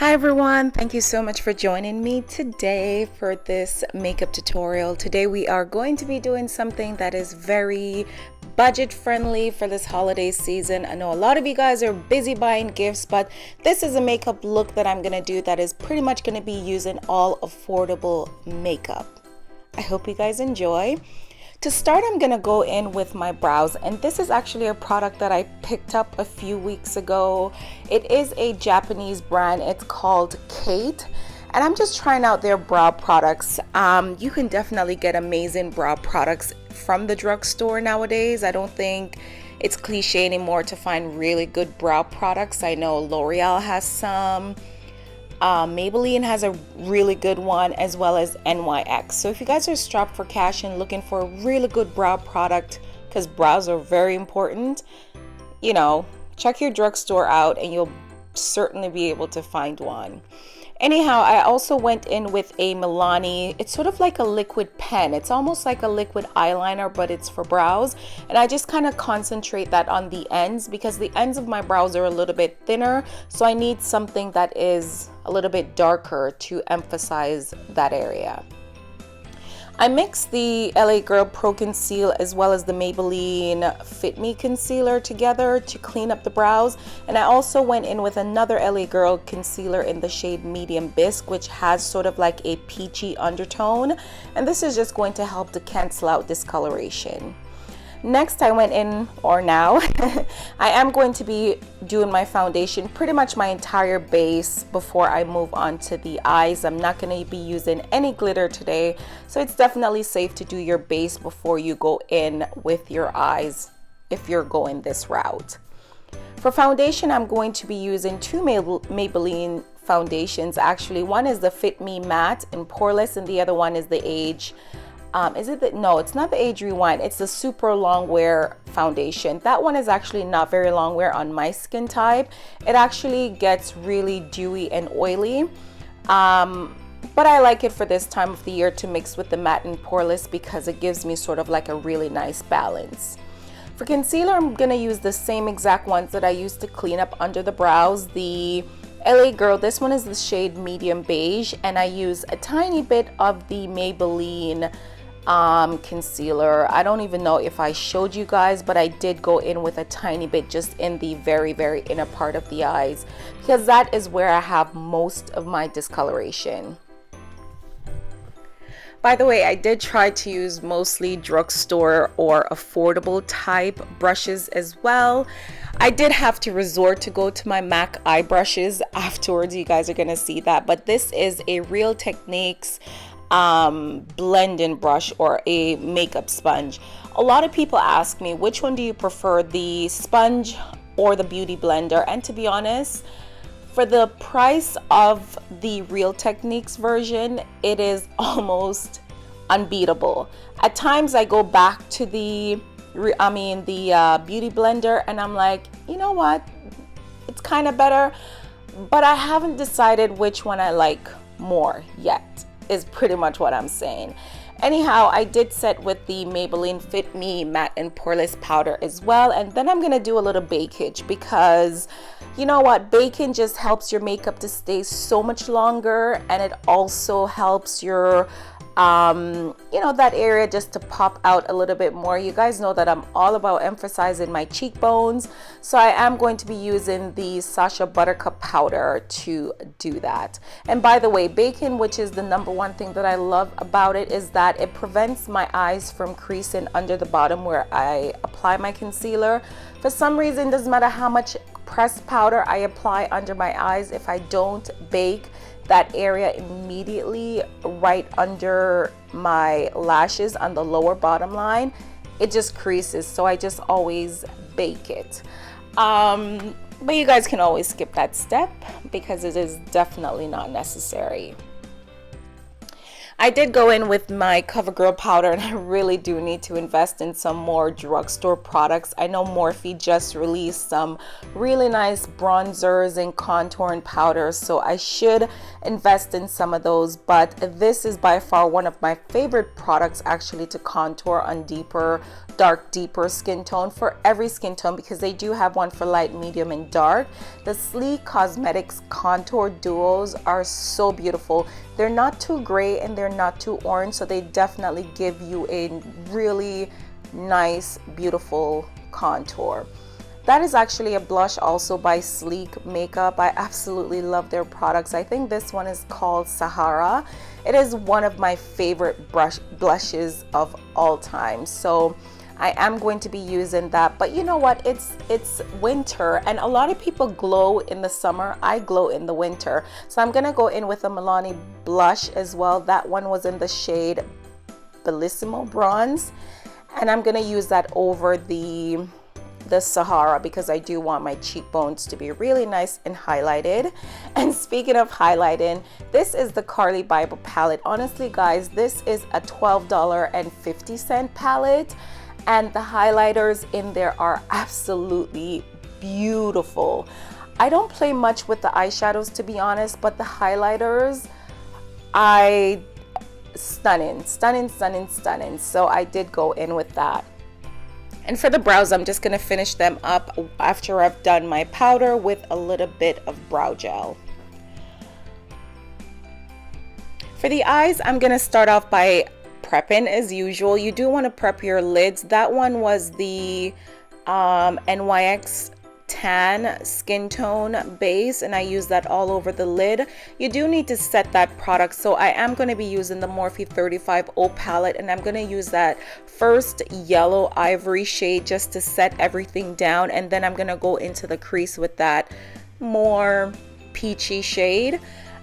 Hi everyone, thank you so much for joining me today for this makeup tutorial. Today we are going to be doing something that is very budget friendly for this holiday season. I know a lot of you guys are busy buying gifts, but this is a makeup look that I'm gonna do that is pretty much gonna be using all affordable makeup. I hope you guys enjoy. To start, I'm gonna go in with my brows, and this is actually a product that I picked up a few weeks ago. It is a Japanese brand. It's called Kate, and I'm just trying out their brow products. You can definitely get amazing brow products from the drugstore nowadays. I don't think it's cliche anymore to find really good brow products. I know L'Oreal has some. Maybelline has a really good one, as well as NYX. So if you guys are strapped for cash and looking for a really good brow product, because brows are very important, you know, check your drugstore out and you'll certainly be able to find one. Anyhow, I also went in with a Milani. It's sort of like a liquid pen. It's almost like a liquid eyeliner, but it's for brows. And I just kind of concentrate that on the ends because the ends of my brows are a little bit thinner. So I need something that is a little bit darker to emphasize that area. I mixed the LA Girl Pro Conceal as well as the Maybelline Fit Me Concealer together to clean up the brows. And I also went in with another LA Girl concealer in the shade Medium Bisque, which has sort of like a peachy undertone. And this is just going to help to cancel out discoloration. Next, I went in, or now, I am going to be doing my foundation, pretty much my entire base before I move on to the eyes. I'm not going to be using any glitter today, so it's definitely safe to do your base before you go in with your eyes if you're going this route. For foundation, I'm going to be using two Maybelline foundations. Actually, one is the Fit Me Matte in Poreless, and the other one is the Age. No, it's not the Age Rewind. It's the super long wear foundation. That one is actually not very long wear on my skin type. It actually gets really dewy and oily. But I like it for this time of the year to mix with the matte and Poreless because it gives me sort of like a really nice balance. For concealer, I'm gonna use the same exact ones that I used to clean up under the brows. The LA Girl, this one is the shade Medium Beige, and I use a tiny bit of the Maybelline concealer. I don't even know if I showed you guys, but I did go in with a tiny bit just in the very inner part of the eyes because that is where I have most of my discoloration. By the way, I did try to use mostly drugstore or affordable type brushes as well. I did have to resort to go to my MAC eye brushes afterwards. You guys are gonna see that, but this is a Real Techniques blending brush or a makeup sponge. A lot of people ask me, which one do you prefer, the sponge or the beauty blender? And to be honest, for the price of the Real Techniques version, it is almost unbeatable. At times I go back to the beauty blender and I'm like, you know what, it's kind of better, but I haven't decided which one I like more yet, is pretty much what I'm saying. Anyhow, I did set with the Maybelline Fit Me Matte and Poreless powder as well, and then I'm gonna do a little bakage because you know what, baking just helps your makeup to stay so much longer, and it also helps your that area just to pop out a little bit more. You guys know that I'm all about emphasizing my cheekbones, so I am going to be using the Sacha Buttercup powder to do that. And by the way, baking, which is the number one thing that I love about it, is that it prevents my eyes from creasing under the bottom where I apply my concealer. For some reason, it doesn't matter how much pressed powder I apply under my eyes, if I don't bake that area immediately right under my lashes on the lower bottom line, it just creases. So I just always bake it. But you guys can always skip that step because it is definitely not necessary. I did go in with my CoverGirl powder, and I really do need to invest in some more drugstore products. I know Morphe just released some really nice bronzers and contour and powders, so I should invest in some of those. But this is by far one of my favorite products actually to contour on deeper skin tone, for every skin tone, because they do have one for light, medium, and dark. The Sleek Cosmetics contour duos are so beautiful. They're not too gray and they're not too orange, so they definitely give you a really nice, beautiful contour. That is actually a blush also by Sleek Makeup. I absolutely love their products. I think this one is called Sahara. It is one of my favorite blushes of all time. So I am going to be using that. But you know what? It's winter, and a lot of people glow in the summer. I glow in the winter. So I'm going to go in with a Milani blush as well. That one was in the shade Bellisimo Bronze. And I'm going to use that over the Sahara because I do want my cheekbones to be really nice and highlighted. And speaking of highlighting, this is the Carli Bybel palette. Honestly, guys, this is a $12.50 palette, and the highlighters in there are absolutely beautiful. I don't play much with the eyeshadows, to be honest, but the highlighters, stunning. So I did go in with that. And for the brows, I'm just going to finish them up after I've done my powder with a little bit of brow gel. For the eyes, I'm going to start off by prepping as usual. You do want to prep your lids. That one was the NYX Tan skin tone base, and I use that all over the lid. You do need to set that product, so I am going to be using the Morphe 35O palette, and I'm going to use that first yellow ivory shade just to set everything down, and then I'm going to go into the crease with that more peachy shade.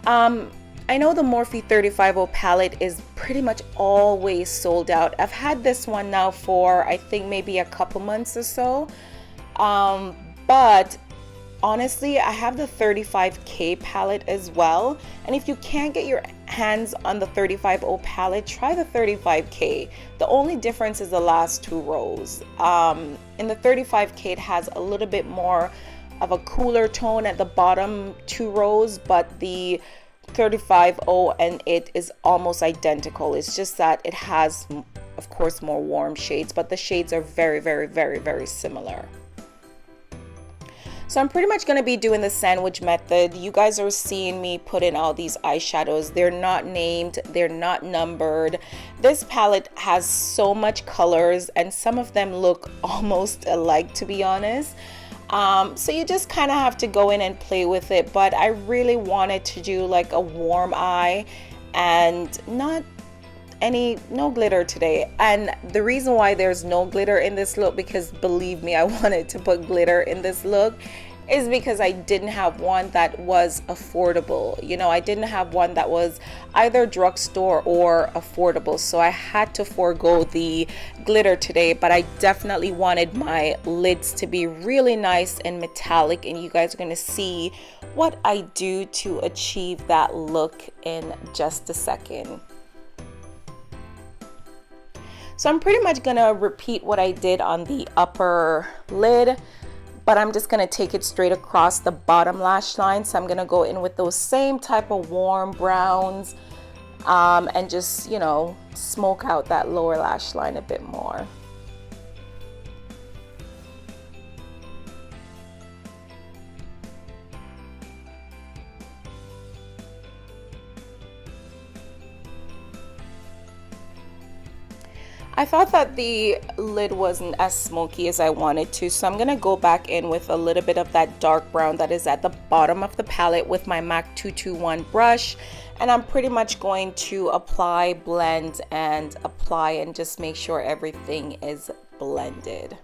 I know the Morphe 35O palette is pretty much always sold out. I've had this one now for I think maybe a couple months or so. But honestly, I have the 35K palette as well. And if you can't get your hands on the 35O palette, try the 35K. The only difference is the last two rows. In the 35K, it has a little bit more of a cooler tone at the bottom two rows, but the 35O and it is almost identical. It's just that it has, of course, more warm shades, but the shades are very similar. So I'm pretty much going to be doing the sandwich method. You guys are seeing me put in all these eyeshadows. They're not named, they're not numbered. This palette has so much colors, and some of them look almost alike, to be honest. So you just kind of have to go in and play with it, but I really wanted to do like a warm eye and no glitter today. And the reason why there's no glitter in this look, because believe me, I wanted to put glitter in this look, is because I didn't have one that was affordable. You know, I didn't have one that was either drugstore or affordable, so I had to forego the glitter today. But I definitely wanted my lids to be really nice and metallic, and you guys are going to see what I do to achieve that look in just a second. So I'm pretty much going to repeat what I did on the upper lid, but I'm just going to take it straight across the bottom lash line. So I'm going to go in with those same type of warm browns and just, you know, smoke out that lower lash line a bit more. I thought that the lid wasn't as smoky as I wanted to, so I'm going to go back in with a little bit of that dark brown that is at the bottom of the palette with my MAC 221 brush, and I'm pretty much going to apply, blend, and apply and just make sure everything is blended.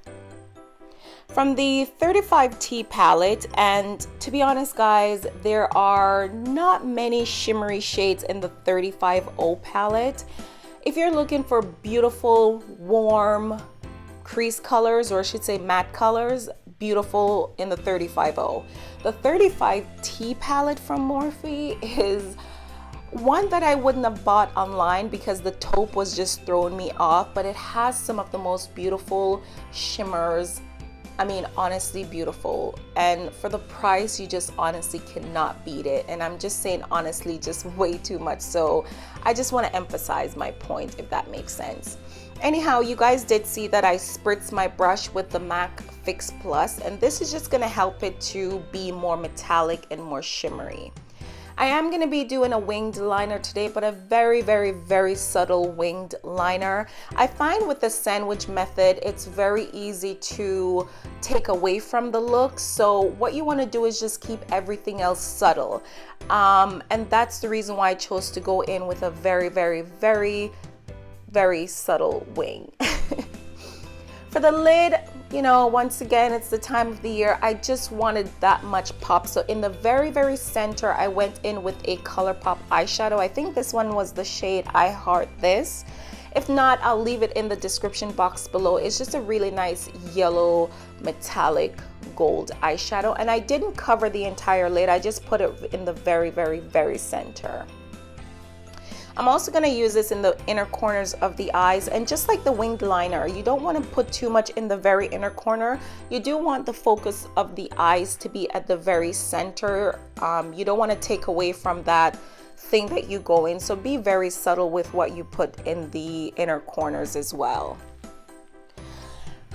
From the 35T palette, and to be honest guys, there are not many shimmery shades in the 35O palette. If you're looking for beautiful, warm crease colors, or I should say matte colors, beautiful in the 35O. The 35T palette from Morphe is One that I wouldn't have bought online because the taupe was just throwing me off, but it has some of the most beautiful shimmers. I mean, honestly beautiful, and for the price you just honestly cannot beat it. And I'm just saying honestly, just way too much, so I just want to emphasize my point, if that makes sense. Anyhow, you guys did see that I spritzed my brush with the MAC Fix Plus, and this is just going to help it to be more metallic and more shimmery. I am going to be doing a winged liner today, but a very, very, very subtle winged liner. I find with the sandwich method, it's very easy to take away from the look. So what you want to do is just keep everything else subtle. And that's the reason why I chose to go in with a very, very, very, very subtle wing. For the lid, you know, once again, it's the time of the year. I just wanted that much pop. So in the very, very center, I went in with a Colourpop eyeshadow. I think this one was the shade I Heart This. If not, I'll leave it in the description box below. It's just a really nice yellow metallic gold eyeshadow. And I didn't cover the entire lid. I just put it in the very, very, very center. I'm also going to use this in the inner corners of the eyes, and just like the winged liner, you don't want to put too much in the very inner corner. You do want the focus of the eyes to be at the very center. You don't want to take away from that thing that you go in, so be very subtle with what you put in the inner corners as well.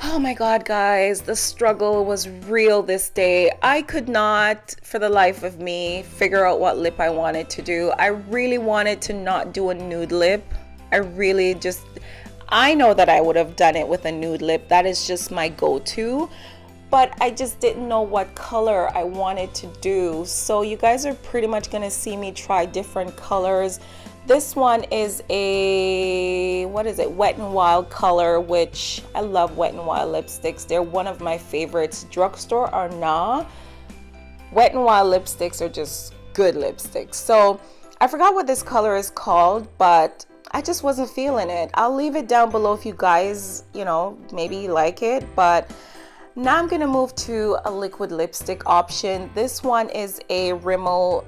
Oh my god, guys, the struggle was real this day. I could not for the life of me figure out what lip I wanted to do. I really wanted to not do a nude lip. I know that I would have done it with a nude lip. That is just my go-to, but I just didn't know what color I wanted to do. So you guys are pretty much gonna see me try different colors. This one is a, what is it, Wet n Wild color, which I love Wet n Wild lipsticks. They're one of my favorites, drugstore or nah. Wet n Wild lipsticks are just good lipsticks. So I forgot what this color is called, but I just wasn't feeling it. I'll leave it down below if you guys, you know, maybe like it. But now I'm gonna move to a liquid lipstick option. This one is a Rimmel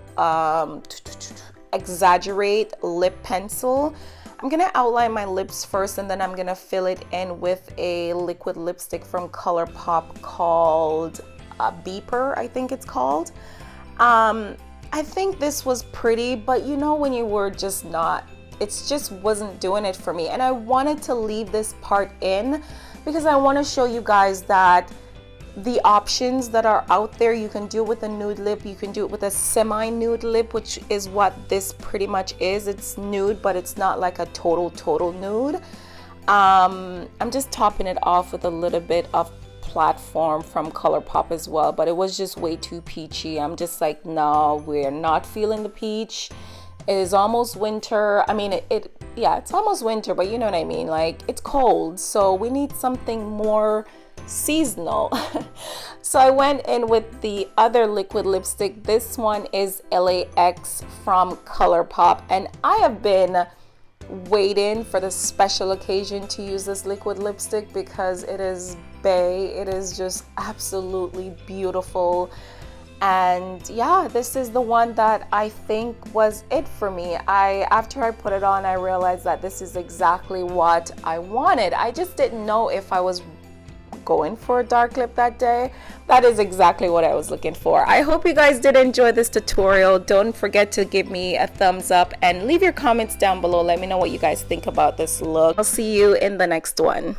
Exaggerate lip pencil. I'm gonna outline my lips first, and then I'm gonna fill it in with a liquid lipstick from Colourpop called Beeper, I think it's called. I think this was pretty, but you know when you were just not, it just wasn't doing it for me. And I wanted to leave this part in because I want to show you guys that the options that are out there, you can do it with a nude lip, you can do it with a semi-nude lip, which is what this pretty much is. It's nude, but it's not like a total nude. I'm just topping it off with a little bit of Platform from Colourpop as well, but it was just way too peachy. I'm just like, no, we're not feeling the peach. It is almost winter. I mean, yeah, it's almost winter, but you know what I mean, like it's cold, so we need something more seasonal. So I went in with the other liquid lipstick. This one is LAX from Colourpop, and I have been waiting for the special occasion to use this liquid lipstick because it is bae. It is just absolutely beautiful. And yeah, this is the one that I think was it for me. After I put it on, I realized that this is exactly what I wanted. I just didn't know if I was going for a dark lip that day. That is exactly what I was looking for. I hope you guys did enjoy this tutorial. Don't forget to give me a thumbs up and leave your comments down below. Let me know what you guys think about this look. I'll see you in the next one.